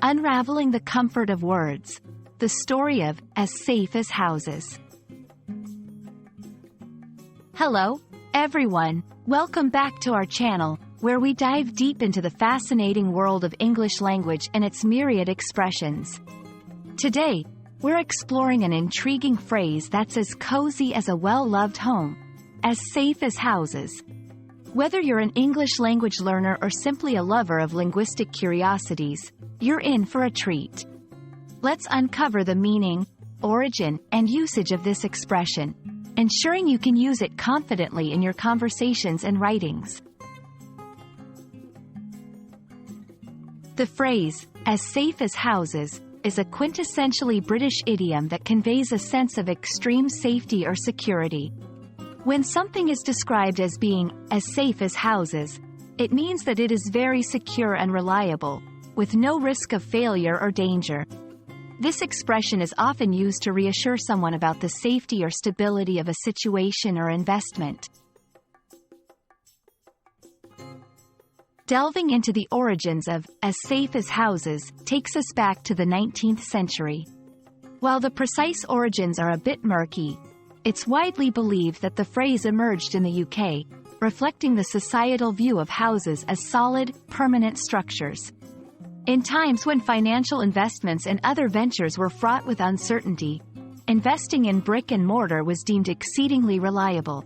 Unraveling the Comfort of Words. The story of As Safe as Houses. Hello, everyone. Welcome back to our channel, where we dive deep into the fascinating world of English language and its myriad expressions. Today, we're exploring an intriguing phrase that's as cozy as a well-loved home, as safe as houses. Whether you're an English language learner or simply a lover of linguistic curiosities, you're in for a treat. Let's uncover the meaning, origin, and usage of this expression, ensuring you can use it confidently in your conversations and writings. The phrase, as safe as houses, is a quintessentially British idiom that conveys a sense of extreme safety or security. When something is described as being as safe as houses, it means that it is very secure and reliable, with no risk of failure or danger. This expression is often used to reassure someone about the safety or stability of a situation or investment. Delving into the origins of as safe as houses takes us back to the 19th century. While the precise origins are a bit murky, it's widely believed that the phrase emerged in the UK, reflecting the societal view of houses as solid, permanent structures. In times when financial investments and other ventures were fraught with uncertainty, investing in brick and mortar was deemed exceedingly reliable.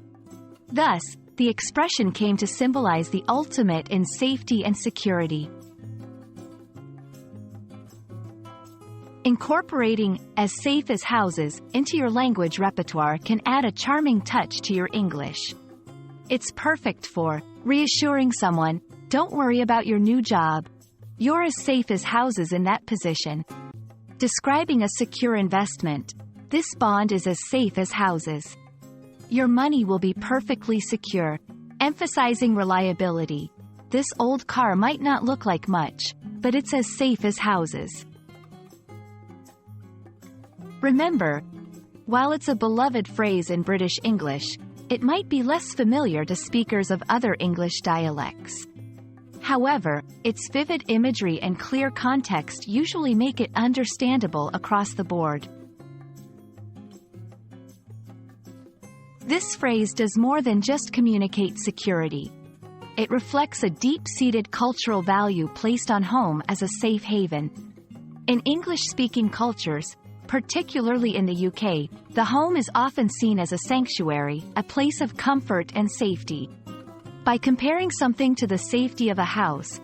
Thus, the expression came to symbolize the ultimate in safety and security. Incorporating as safe as houses into your language repertoire can add a charming touch to your English. It's perfect for reassuring someone, "Don't worry about your new job. You're as safe as houses in that position." Describing a secure investment, "This bond is as safe as houses. Your money will be perfectly secure." Emphasizing reliability, "This old car might not look like much, but it's as safe as houses." Remember, while it's a beloved phrase in British English, it might be less familiar to speakers of other English dialects. However, its vivid imagery and clear context usually make it understandable across the board. This phrase does more than just communicate security. It reflects a deep-seated cultural value placed on home as a safe haven. In English-speaking cultures, particularly in the UK, the home is often seen as a sanctuary, a place of comfort and safety. By comparing something to the safety of a house,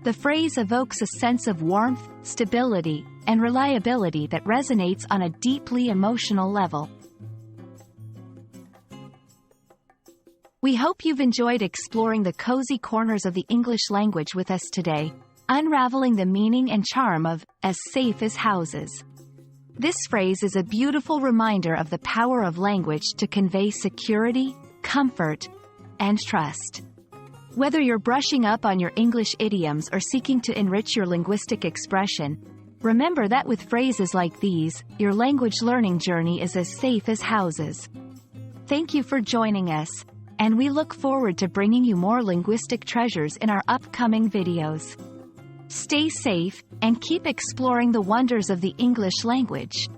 the phrase evokes a sense of warmth, stability, and reliability that resonates on a deeply emotional level. We hope you've enjoyed exploring the cozy corners of the English language with us today, unraveling the meaning and charm of as safe as houses. This phrase is a beautiful reminder of the power of language to convey security, comfort, and trust. Whether you're brushing up on your English idioms or seeking to enrich your linguistic expression, remember that with phrases like these, your language learning journey is as safe as houses. Thank you for joining us, and we look forward to bringing you more linguistic treasures in our upcoming videos. Stay safe, and keep exploring the wonders of the English language.